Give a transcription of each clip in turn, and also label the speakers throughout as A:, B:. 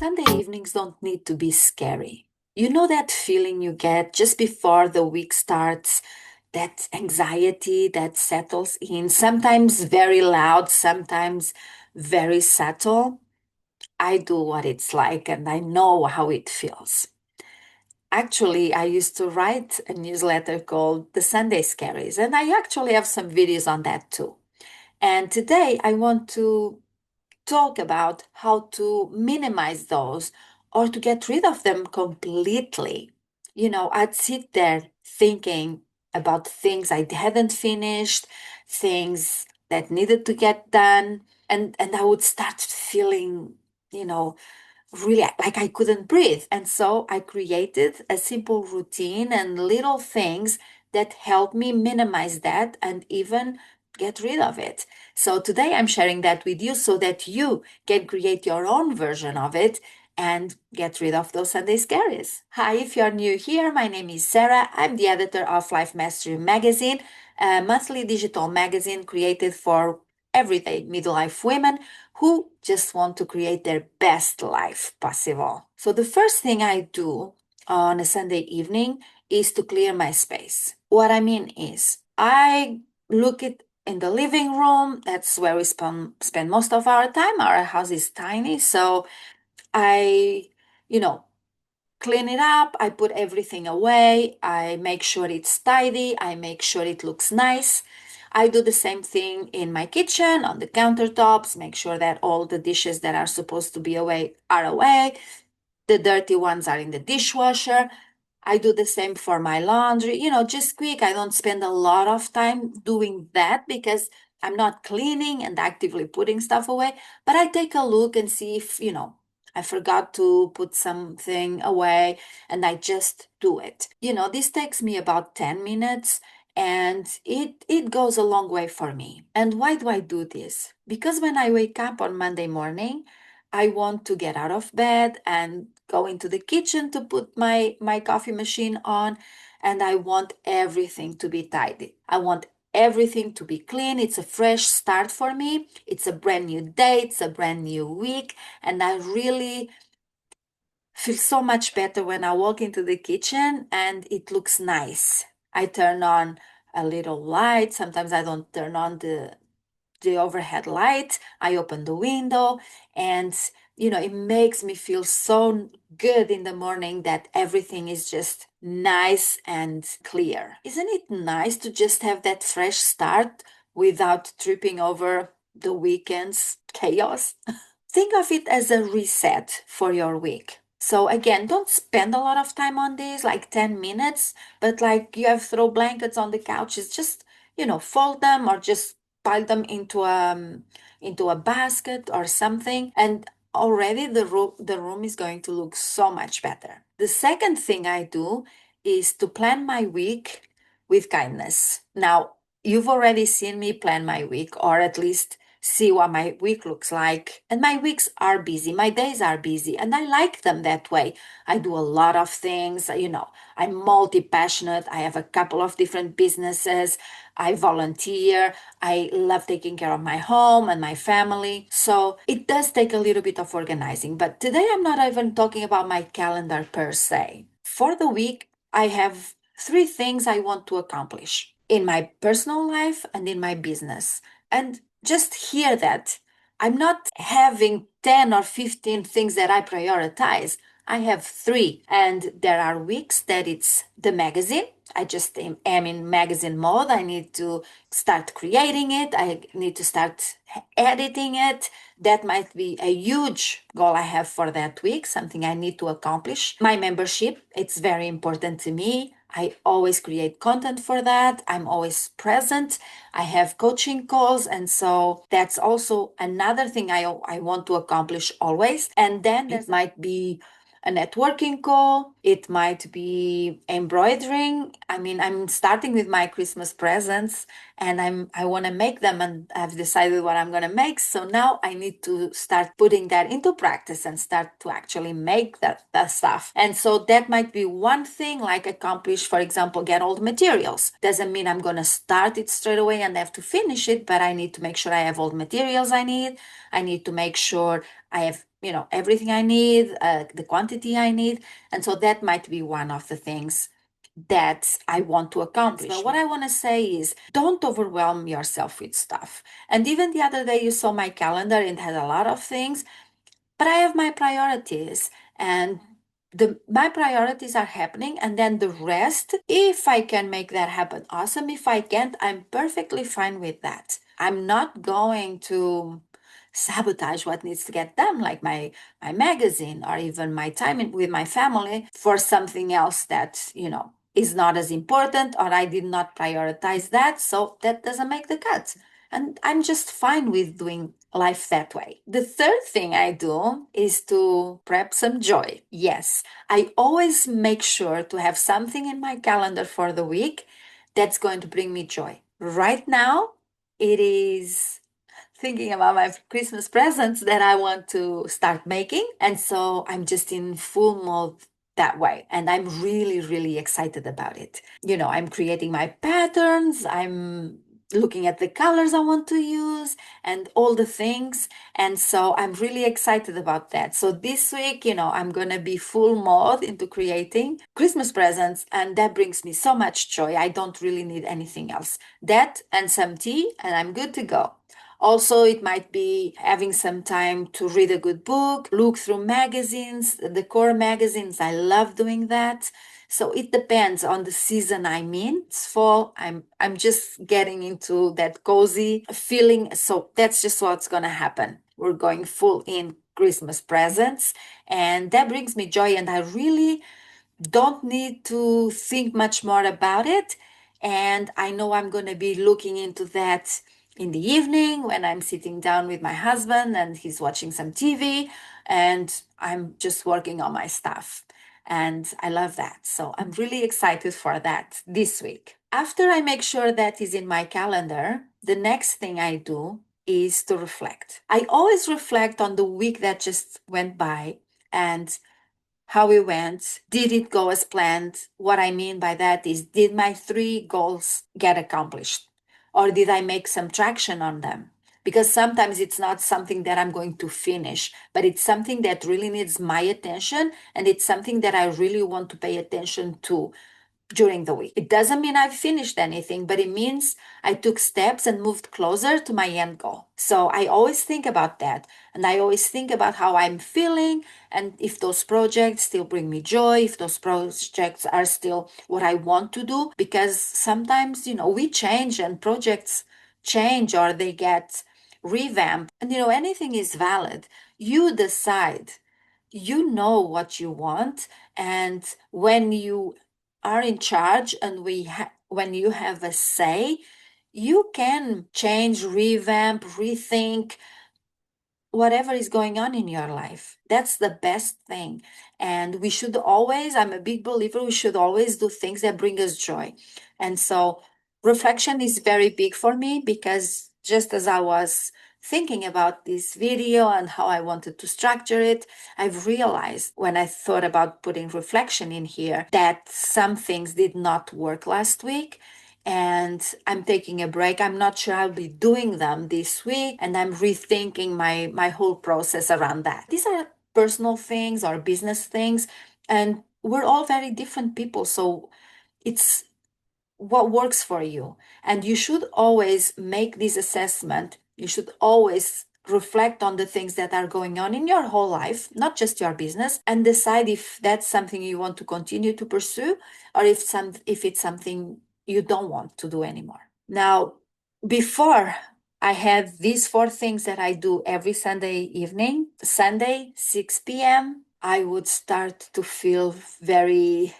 A: Sunday evenings don't need to be scary. You know that feeling you get just before the week starts, that anxiety that settles in, sometimes very loud, sometimes very subtle. I do what it's like and I know how it feels. Actually, I used to write a newsletter called The Sunday Scaries, and I actually have some videos on that too. And today I want to talk about how to minimize those or to get rid of them completely. I'd sit there thinking about things I hadn't finished, things that needed to get done, and I would start feeling, you know, really like I couldn't breathe. And so I created a simple routine and little things that help me minimize that and even get rid of it. So today I'm sharing that with you so that you can create your own version of it and get rid of those Sunday scaries. Hi, if you're new here, my name is Sarah. I'm the editor of Life Mastery Magazine, a monthly digital magazine created for everyday midlife women who just want to create their best life possible. So the first thing I do on a Sunday evening is to clear my space. What I mean is I look at in the living room. That's where we spend most of our time. Our house is tiny, so I, you know, clean it up. I put everything away. I make sure it's tidy. I make sure it looks nice. I do the same thing in my kitchen, on the countertops, make sure that all the dishes that are supposed to be away are away. The dirty ones are in the dishwasher. I do the same for my laundry, just quick. I don't spend a lot of time doing that because I'm not cleaning and actively putting stuff away, but I take a look and see if, I forgot to put something away and I just do it. This takes me about 10 minutes and it goes a long way for me. And why do I do this? Because when I wake up on Monday morning, I want to get out of bed and go into the kitchen to put my coffee machine on, and I want everything to be tidy. I want everything to be clean. It's a fresh start for me. It's a brand new day. It's a brand new week. And I really feel so much better when I walk into the kitchen and it looks nice. I turn on a little light. Sometimes I don't turn on the overhead light. I open the window and it makes me feel so good in the morning that everything is just nice and clear. Isn't it nice to just have that fresh start without tripping over the weekend's chaos? Think of it as a reset for your week. So again, don't spend a lot of time on this, like 10 minutes, but like you have throw blankets on the couches, just, fold them or just pile them into a basket or something, and already the room is going to look so much better. The second thing I do is to plan my week with kindness. Now, you've already seen me plan my week, or at least see what my week looks like. And my weeks are busy, my days are busy, and I like them that way. I do a lot of things, I'm multi-passionate. I have a couple of different businesses. I volunteer. I love taking care of my home and my family. So it does take a little bit of organizing. But today I'm not even talking about my calendar per se. For the week, I have 3 things I want to accomplish in my personal life and in my business. And just hear that. I'm not having 10 or 15 things that I prioritize. I have 3. And there are weeks that it's the magazine. I just am in magazine mode. I need to start creating it. I need to start editing it. That might be a huge goal I have for that week, something I need to accomplish. My membership, it's very important to me. I always create content for that. I'm always present. I have coaching calls. And so that's also another thing I want to accomplish always. And then there might be a networking call. It might be embroidering. I mean, I'm starting with my Christmas presents and I want to make them and I've decided what I'm going to make. So now I need to start putting that into practice and start to actually make that stuff. And so that might be one thing, like accomplish, for example, get all the materials. Doesn't mean I'm going to start it straight away and have to finish it, but I need to make sure I have all the materials I need. I need to make sure I have everything I need, the quantity I need. And so that might be one of the things that I want to accomplish. But what I want to say is don't overwhelm yourself with stuff. And even the other day, you saw my calendar and had a lot of things, but I have my priorities, and my priorities are happening, and then the rest, if I can make that happen, awesome. If I can't, I'm perfectly fine with that. I'm not going to sabotage what needs to get done, like my magazine or even my time with my family, for something else that is not as important, or I did not prioritize that, so that doesn't make the cut. And I'm just fine with doing life that way. The third thing I do is to prep some joy. Yes, I always make sure to have something in my calendar for the week that's going to bring me joy. Right now, it is thinking about my Christmas presents that I want to start making. And so I'm just in full mode that way. And I'm really, really excited about it. I'm creating my patterns. I'm looking at the colors I want to use and all the things. And so I'm really excited about that. So this week, I'm going to be full mode into creating Christmas presents. And that brings me so much joy. I don't really need anything else. That and some tea, and I'm good to go. Also, it might be having some time to read a good book, look through magazines, the core magazines. I love doing that. So it depends on the season I'm in. It's fall. I'm just getting into that cozy feeling. So that's just what's gonna happen. We're going full in Christmas presents, and that brings me joy. And I really don't need to think much more about it. And I know I'm going to be looking into that in the evening when I'm sitting down with my husband and he's watching some TV and I'm just working on my stuff. And I love that. So I'm really excited for that this week. After I make sure that is in my calendar, the next thing I do is to reflect. I always reflect on the week that just went by and how it went. Did it go as planned? What I mean by that is, did my three goals get accomplished? Or did I make some traction on them? Because sometimes it's not something that I'm going to finish, but it's something that really needs my attention, and it's something that I really want to pay attention to during the week. It doesn't mean I've finished anything, but it means I took steps and moved closer to my end goal. So I always think about that. And I always think about how I'm feeling and if those projects still bring me joy, if those projects are still what I want to do. Because sometimes, we change and projects change or they get revamped. And, anything is valid. You decide. You know what you want, and when you are in charge and when you have a say, you can change, revamp, rethink whatever is going on in your life. That's the best thing. And we should always, I'm a big believer, we should always do things that bring us joy. And so reflection is very big for me because just as I was thinking about this video and how I wanted to structure it, I've realized when I thought about putting reflection in here that some things did not work last week and I'm taking a break. I'm not sure I'll be doing them this week, and I'm rethinking my whole process around that. These are personal things or business things, and we're all very different people, so it's what works for you. And you should always make this assessment. You should always reflect on the things that are going on in your whole life, not just your business, and decide if that's something you want to continue to pursue or if it's something you don't want to do anymore. Now, before I had these four things that I do every Sunday evening, Sunday, 6 p.m., I would start to feel very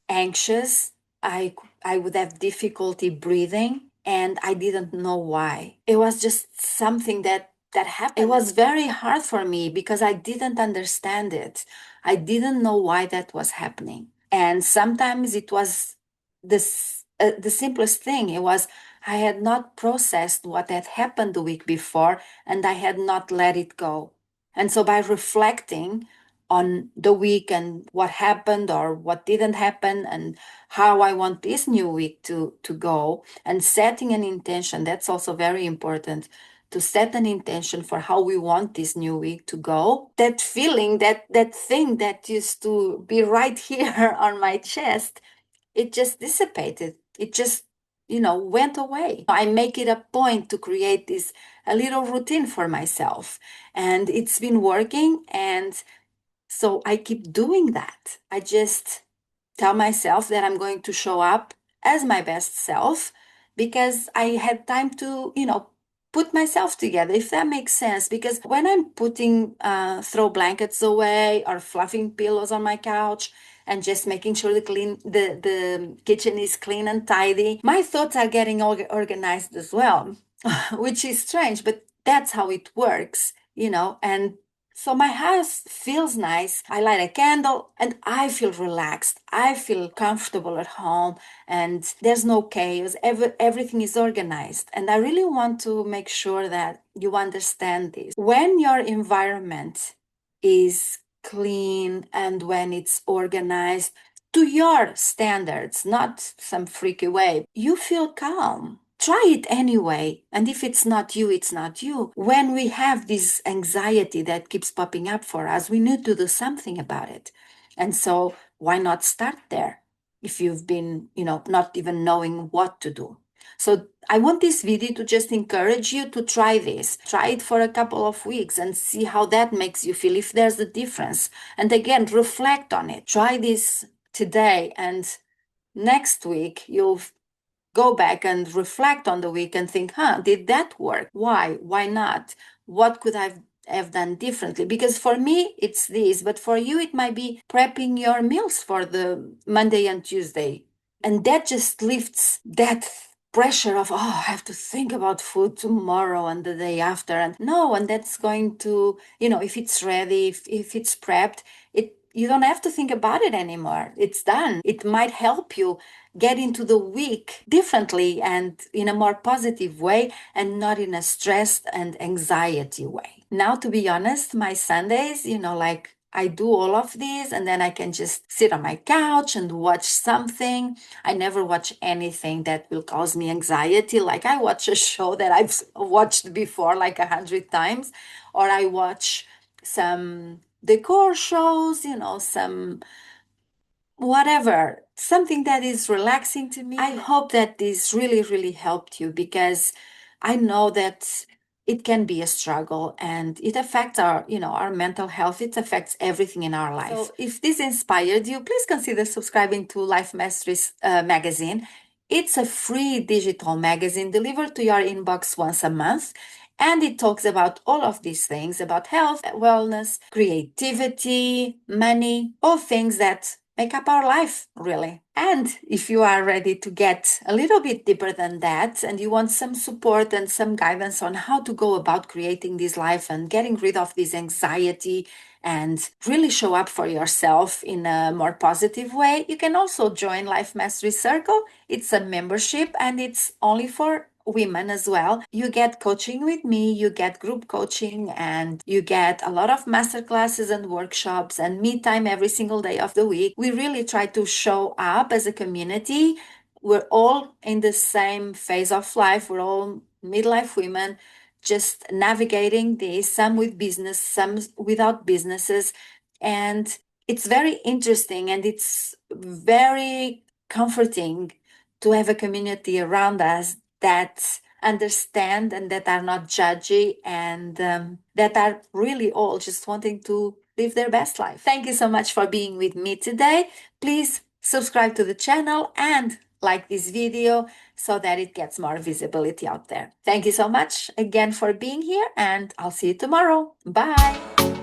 A: anxious. I would have difficulty breathing and I didn't know why. It was just something that happened. It was very hard for me because I didn't understand it. I didn't know why that was happening. And sometimes it was the simplest thing. It was I had not processed what had happened the week before and I had not let it go. And so by reflecting on the week and what happened or what didn't happen and how I want this new week to go and setting an intention, that's also very important. to set an intention for how we want this new week to go, that feeling, that thing that used to be right here on my chest, it just dissipated. It just, went away. I make it a point to create this a little routine for myself, and it's been working. And so I keep doing that. I just tell myself that I'm going to show up as my best self because I had time to, put myself together, if that makes sense. Because when I'm putting throw blankets away or fluffing pillows on my couch and just making sure the kitchen is clean and tidy, my thoughts are getting organized as well, which is strange, but that's how it works, and so my house feels nice. I light a candle and I feel relaxed. I feel comfortable at home and there's no chaos. Everything is organized. And I really want to make sure that you understand this. When your environment is clean and when it's organized to your standards, not some freaky way, you feel calm. Try it anyway. And if it's not you, it's not you. When we have this anxiety that keeps popping up for us, we need to do something about it. And so why not start there if you've been, not even knowing what to do? So I want this video to just encourage you to try this. Try it for a couple of weeks and see how that makes you feel, if there's a difference. And again, reflect on it. Try this today, and next week you'll go back and reflect on the week and think, did that work? Why? Why not? What could I have done differently? Because for me, it's this, but for you, it might be prepping your meals for the Monday and Tuesday. And that just lifts that pressure of, I have to think about food tomorrow and the day after. And no, and that's going to, if it's ready, if it's prepped, you don't have to think about it anymore. It's done. It might help you get into the week differently and in a more positive way and not in a stressed and anxiety way. Now, to be honest, my Sundays, like I do all of these and then I can just sit on my couch and watch something. I never watch anything that will cause me anxiety. Like I watch a show that I've watched before like 100 times, or I watch some decor shows, some whatever, something that is relaxing to me. I hope that this really, really helped you because I know that it can be a struggle and it affects our mental health. It affects everything in our life. So if this inspired you, please consider subscribing to Life Masteries magazine. It's a free digital magazine delivered to your inbox once a month. And it talks about all of these things about health, wellness, creativity, money, all things that make up our life, really. And if you are ready to get a little bit deeper than that and you want some support and some guidance on how to go about creating this life and getting rid of this anxiety and really show up for yourself in a more positive way, you can also join Life Mastery Circle. It's a membership and it's only for women as well. You get coaching with me, you get group coaching, and you get a lot of masterclasses and workshops and me time every single day of the week. We really try to show up as a community. We're all in the same phase of life. We're all midlife women just navigating this, some with business, some without businesses. And it's very interesting and it's very comforting to have a community around us that understand and that are not judgy and that are really all just wanting to live their best life. Thank you so much for being with me today. Please subscribe to the channel and like this video so that it gets more visibility out there. Thank you so much again for being here and I'll see you tomorrow. Bye.